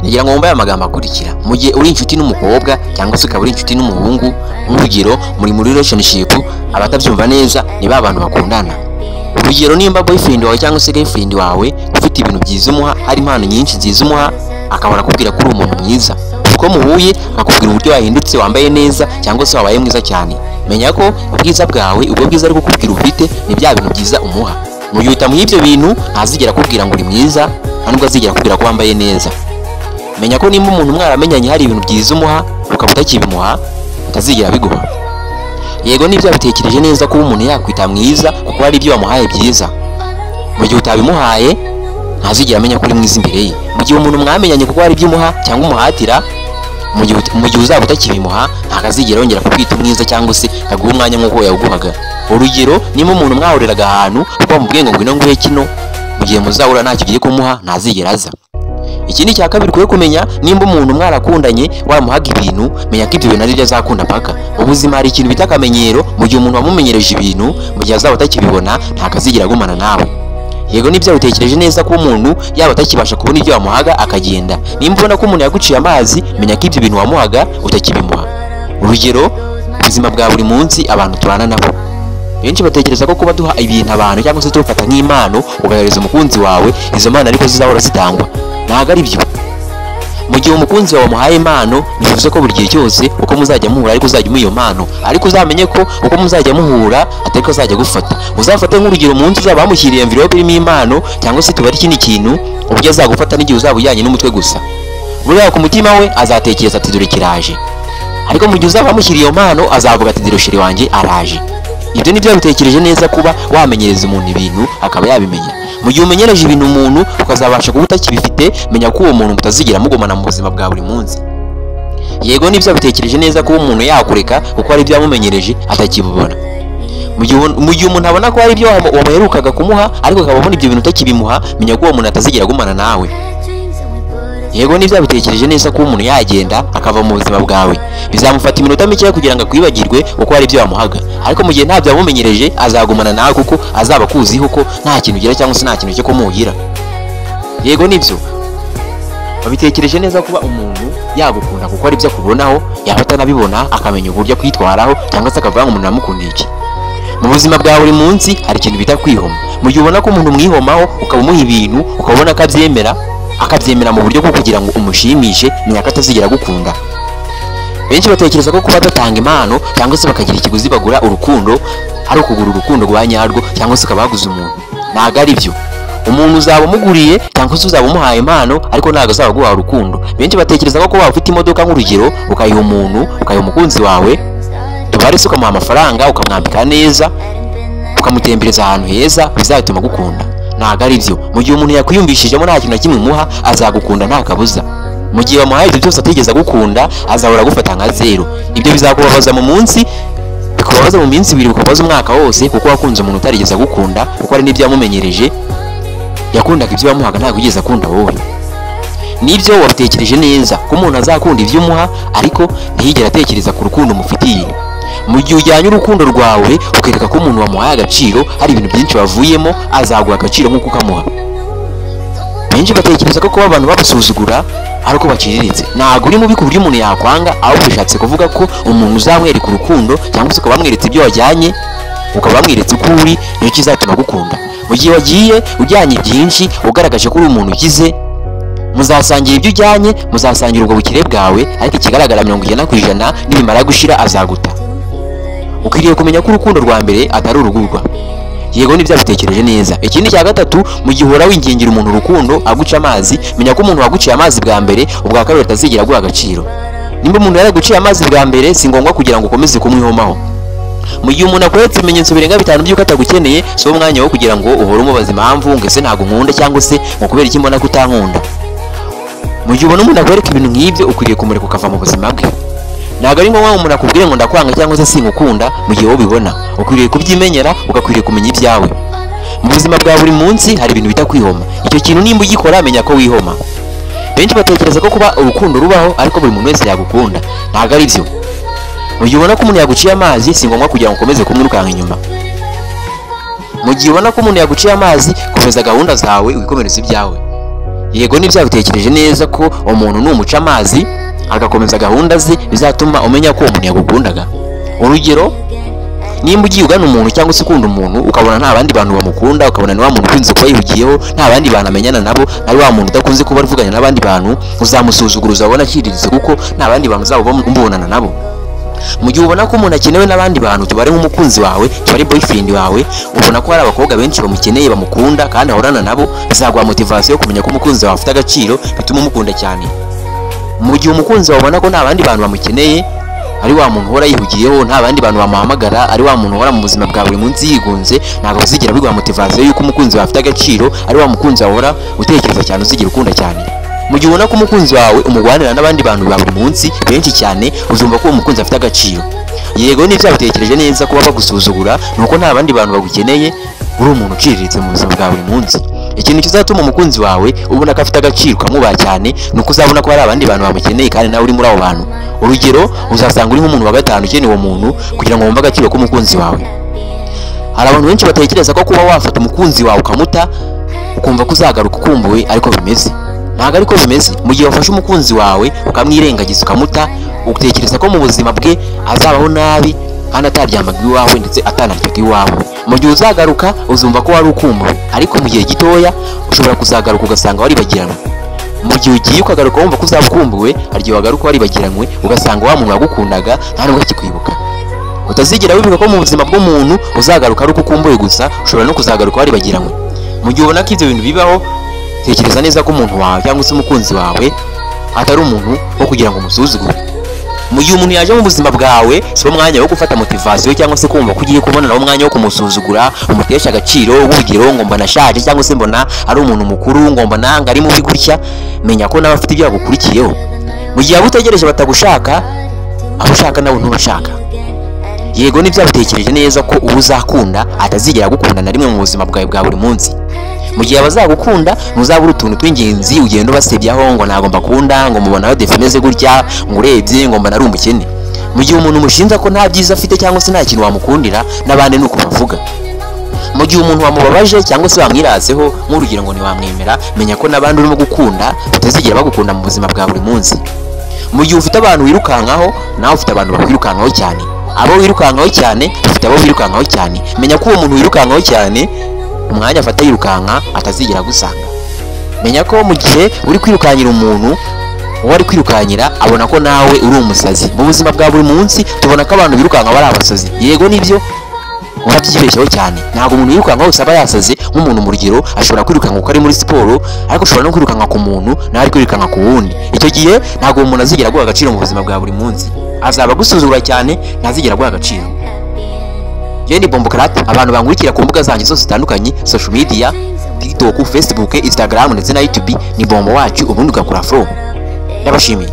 Nigira ngo mbaye amagambo akurikira. Mu gihe uri inshuti n'umukobwa cyangwa se ukaba uri inshuti n'umuhungu, nk'urugero muri relationship, abatabyumva neza ni ba bantu bakundana. Urugero nimba boyfriend wawe cyangwa se girlfriend wawe ufite ibintu byiza umuha, hari impano nyinshi nziza umuha, akabona kubwira ko uri umuntu mwiza. Uko muhuye akakubwira uburyo wahindutse, wambaye neza cyangwa se wabaye mwiza cyane. Menya ko ubwiza bwawe, ubwo bwiza ari kukubwira ufite ni bya bintu byiza umuha. Mu gihe utamuha ibyo bintu ntazigera kubwira ngo uri mwiza, ntabwo azigera kubwira ko wambaye neza. Menya ko nimba umuntu mwaramenyanye hari ibintu byiza umuha ukaba utakibimuha, atazigera biguha. Yego nibyo bitekereje neza ko umuntu yakwita mwiza kuko hari ibyo wamuhaye byiza. Mu gihe utabimuhaye ntazigera amenya ko uri mwiza imbere ye. Mu gihe umuntu mwamenyanye kuko hari ibyo umuha cyangwa umuhatira, mu gihe uzaba utakibimuha ntabwo azigera yongera kukwita mwiza cyangwa se aguha umwanya nk'uko yawuguhaga. Urugero nimba umuntu mwahuriraga ahantu kuko wamubwiye ngo ngwino nguhe kino, mu gihe muzahura ntacyo ugiye kumuha ntazigera aza. Ikindi cya kabiri ukwiye kumenya, nimba umuntu mwarakundanye waramuhaga ibintu, menya ko ibyo bintu ari byo azakunda paka. Mu buzima hari ikintu bita akamenyero, mu gihe umuntu wamumenyereje ibintu, mu gihe azaba atakibibona ntabwo azigera agumana nawe. Yego nibyo bitekereje neza ko umuntu yaba atakibasha kubona ibyo wamuhaga akagenda. Nimba ubona ko umuntu yaguciye amazi, menya ko ibyo bintu wamuhaga utakibimuha. Urugero ubuzima bwa buri munsi abantu tubana nabo, benshi batekereza ko kuba duha ibintu abantu cyangwa se tufata nk'impano ugahereza umukunzi wawe, izo mpano ariko zizahora zitangwa. Ntabwo ari byo. Mu gihe umukunzi wawe muhaye impano, nivuze ko buri gihe cyose uko muzajya muhura ariko uzajya umuha iyo mpano, ariko uzamenye ko uko muzajya muhura atari ko azajya gufata. Uzafate nk'urugero umunsi uzaba wamushyiriye envelope irimo impano cyangwa se tubari ikindi kintu, uburyo azagufata n'igihe uzaba ujyanye n'umutwe gusa. Buriya ku mutima we azatekereza ati dore kiraje, ariko mu gihe uzaba wamushyiriye iyo mpano azavuga ati dore sheri wanjye araje. Ibyo nibyo bitekereje neza kuba wamenyereza umuntu ibintu akaba yabimenya. Mu gihe umenyereje ibintu umuntu ukazabasha kuba utakibifite, menya ko uwo muntu mutazigera mugomana mu buzima bwa buri munsi. Yego nibyo bitekereje neza ko umuntu yakureka kuko hari ibyo yamumenyereje atakibubona. Mu gihe umuntu abona ko hari ibyo wamuherukaga kumuha ariko akaba abona ibyo bintu utakibimuha, menya ko uwo muntu atazigera agumana nawe. Yego nibyo bitekereje neza ko umuntu yagenda akava mu buzima bwawe, bizamufata iminota mike kugira ngo akwibagirwe uko hari ibyo wamuhaga, ariko mu gihe ntabyo yamumenyereje azagumana nawe kuko azaba akuziho ko nta kintu ugira cyangwa se nta kintu cyo kumuhira. Yego nibyo babitekereje neza kuba umuntu yagukunda kuko ari ibyo akubonaho, yaba atanabibona akamenya uburyo kwitwaraho cyangwa se akavuga ngo umuntu namukundiye iki. Mu buzima bwa buri munsi hari ikintu bita kwihoma. Mu gihe ubona ko umuntu mwihomaho ukaba umuha ibintu ukabona ko akabyemera mu buryo bwo kugira ngo umushimishe, menya ko atazigera gukunda. Benshi batekereza ko kuba adatanga impano cyangwa se bakagira ikiguzi bagura urukundo, ari ukugura urukundo rwa nyarwo cyangwa se ukabaguza umuntu. Ntabwo ari byo. Umuntu uzaba umuguriye cyangwa se uzaba umuhaye impano ariko ntabwo azaba aguha urukundo. Benshi batekereza ko kuba ufite imodoka nk'urugero ukayiha umuntu, ukayiha umukunzi wawe, tubare se ukamuha amafaranga ukamwambika neza ukamutembereza ahantu heza bizatuma gukunda. Ntabwo ari byo. Mu gihe umuntu yakwiyumvishijemo nta kintu na kimwe umuha azagukunda nta kabuza. Mu gihe wamuhaye ibyo byose atigeze agukunda azahora agufata nka zero. Ibyo bizakubabaza mu munsi, bikubabaza mu minsi ibiri, bikubabaza umwaka wose kuko wakunze umuntu utarigeze agukunda kuko ari n'ibyo yamumenyereje, yakundaga ibyo wamuhaga ntabwo ugeze akunda wowe. Nibyo wabitekereje neza ko umuntu azakunda ibyo umuha ariko ntiyigere atekereza ku rukundo umufitiye. Mu gihe ujyanye urukundo rwawe ukereka ko umuntu wamuhaye agaciro, hari ibintu byinshi wavuyemo, azaguha agaciro nk'uko ukamuha. Benshi batekereza ko kuba abantu babasuzugura ari uko baciriritse. Ntabwo uri mubi ku buryo umuntu yakwanga, ahubwo bishatse kuvuga ko umuntu uzamwereka urukundo cyangwa se ukaba wamweretse ibyo wajyanye, ukaba wamweretse uko uri, niyo kizatuma gukunda. Mu gihe wagiye ujyanye byinshi ugaragaje ko uri umuntu ukize, muzasangira ibyo ujyanye, muzasangira ubwo bukire bwawe, ariko ikigaragara 90% nibimara gushira azaguta. Ukwiriye kumenya ko urukundo rwa mbere atari urugurwa. Yego nibyo bitekereje neza. Ikindi cya gatatu, mu gihe uhora wingingira umuntu urukundo aguca amazi, menya ko umuntu waguciye amazi bwa mbere ubwa kabiri atazigera aguha agaciro. Nimba umuntu yaraguciye amazi bwa mbere si ngombwa kugira ngo ukomeze kumwihomaho. Mu gihe umuntu akweretse ibimenyetso birenga 5 by'uko atagukeneye, si wo mwanya wo kugira ngo uhore umubaza impamvu ngo ese ntago nkunda cyangwa se ngo kubera iki mbona kutankunda. Mu gihe ubona umuntu akwereka ibintu nk'ibyo ukwiriye kumureka ukava mu buzima bwe. Ntabwo ari ngombwa umuntu akubwire ngo ndakwanga cyangwa se sinkukunda. Mu gihe wowe ubibona ukwiriye kubyimenyera, ugakwiriye kumenya ibyawe. Mu buzima bwa buri munsi hari ibintu bita kwihoma. Icyo kintu nimba ugikora amenya ko wihoma. Benshi batekereza ko kuba urukundo rubaho ariko buri muntu wese yagukunda. Ntabwo ari byo. Mu gihe ubona ko umuntu yaguciye amazi si ngombwa kugira ngo ukomeze kumwirukanka inyuma. Mu gihe ubona ko umuntu yaguciye amazi, komeza gahunda zawe wikomereza ibyawe. Yego n'ibyabitekereje neza ko umuntu numuca amazi agakomeza gahunda ze bizatuma umenya ko umuntu yagukundaga. Urugero, nimba ugiye ugana umuntu cyangwa se ukunda umuntu ukabona nta bandi bantu bamukunda, ukabona ni wa muntu ukunze kuba yihugiyeho, nta bandi bantu amenyana nabo, ari wa muntu udakunze kuba arivuganya n'abandi bantu, uzamusuzugura uzabona akiriritse kuko nta bandi bantu uzaba umbonana nabo. Mu gihe ubona ko umuntu akenewe n'abandi bantu, tubare nk'umukunzi wawe, tubare boyfriend wawe, ubona ko hari abakobwa benshi bamukeneye bamukunda kandi ahorana nabo, bizaguha motivation yo kumenya ko umukunzi wawe afite agaciro, bituma umukunda cyane. Mu gihe umukunzi wawe ubona ko nta bandi bantu bamukeneye, ari wa muntu uhora yihugiyeho, nta bandi bantu bamuhamagara, ari wa muntu uhora mu buzima bwa buri munsi yigunze, ntabwo bizigira biguha motivation yuko umukunzi wawe afite agaciro, ari wa mukunzi wawe uhora utekereza cyane uzigira ukunda cyane. Mu gihe ubona ko umukunzi wawe umugwanira n'abandi bantu ba buri munsi benshi cyane, uzumva ko umukunzi afite agaciro. Yego n'ibyabitekereje neza kuba bagusuzugura nuko nta bandi bantu bagukeneye, uri umuntu uciriritse mu buzima bwa buri munsi. Ikintu kizatuma umukunzi wawe ubona ko afite agaciro ukamwubaha cyane nuko uzabona ko hari abandi bantu bamukeneye kandi nawe uri muri abo bantu. Urugero, uzasanga uri nk'umuntu wa gatanu ukeneye uwo muntu kugira ngo wumve agaciro k'umukunzi wawe. Hari abantu benshi batekereza ko kuba wafata umukunzi wawe ukamuta ukumva ko uzagaruka ukumbuwe, ariko bimeze ntabwo ariko bimeze. Mu gihe wafashe umukunzi wawe ukamwirengagiza ukamuta, utekereza ko mu buzima bwe azabaho nabi kandi ataryamaga iwawe ndetse atanaryaga iwawe. Mu gihe uzagaruka uzumva ko wari ukumbuwe, ariko mu gihe gitoya ushobora kuzagaruka ugasanga waribagirana. Mu gihe ugiye ukagaruka wumva ko uzabukumbuwe, hari igihe wagaruka waribagiranywe ugasanga wa muntu wagukundaga nta nubwo akikwibuka. Utazigera wibuka ko mu buzima bw'umuntu uzagaruka ari uko ukumbuye gusa, ushobora no kuzagaruka waribagiranywe. Mu gihe ubona ko ibyo bintu bibaho, tekereza neza ko umuntu wawe cyangwa se umukunzi wawe atari umuntu wo kugira ngo umusuzugure. Mu gihe umuntu yaje mu buzima bwawe, si umwanya wo gufata motivation cyangwa se kumva ko ugiye kubonana umwanya wo kumusuzugura, umutesha agaciro, urugero ngo mbona ashaje cyangwa se mbona ari umuntu mukuru, ngo mbona ngari mubi gutya. Menya ko nawe afite ibyo yagukurikiyeho. Mu gihe abutegereje batagushaka, abo ushaka nawe ntubashaka. Yego n'ibyabitekereje neza ko uzakunda atazigera gukunda na rimwe mu buzima bwawe bwa buri munsi. Mu gihe abazagukunda ntuzabura utuntu tw'ingenzi ugenda ubasebyaho ngo ntago mbakunda, ngo mubona defimeze gutya, ngo urebye ngo mbona ari umukene. Mu gihe umuntu umushinja ko nta byiza afite cyangwa se nta kintu wamukundira, n'abandi nuko bavuga. Mu gihe umuntu wamubabaje cyangwa se wamwirazeho nk'urugero ngo ntiwamwemera, menya ko n'abandi urimo gukunda batazigera bagukunda mu buzima bwa buri munsi. Mu gihe ufite abantu wirukankaho, nawe ufite abantu bakwirukankaho cyane. Abo wirukankaho cyane ufite abo wirukankaho cyane. Menya ko uwo muntu wirukankaho cyane umwanya afata yirukanka atazigera gusanga. Menya ko mu gihe uri kwirukanyira umuntu, uwo ari kwirukanyira abona ko nawe uri umusazi. Mu buzima bwa buri munsi tubona ko abantu birukanka bari abasazi. Yego nibyo, urabyibeshyeho cyane. Ntabwo umuntu yirukanka wese aba yasaze. Nk'umuntu mu rugero ashobora kwirukanka uko ari muri siporo, ariko ushobora no kwirukanka ku muntu nawe ari kwirukanka ku wundi. Icyo gihe ntabwo umuntu azigera guha agaciro mu buzima bwa buri munsi. Azaba gusuzugura cyane, ntazigera guha agaciro. Jeni Bombo Karate, abantu bangurikira ku mbuga zanjye zose zitandukanye, social media, TikTok, Facebook, Instagram ndetse na YouTube, ni Bombo wacu ubundi ugakora flow. Ndabashimiye.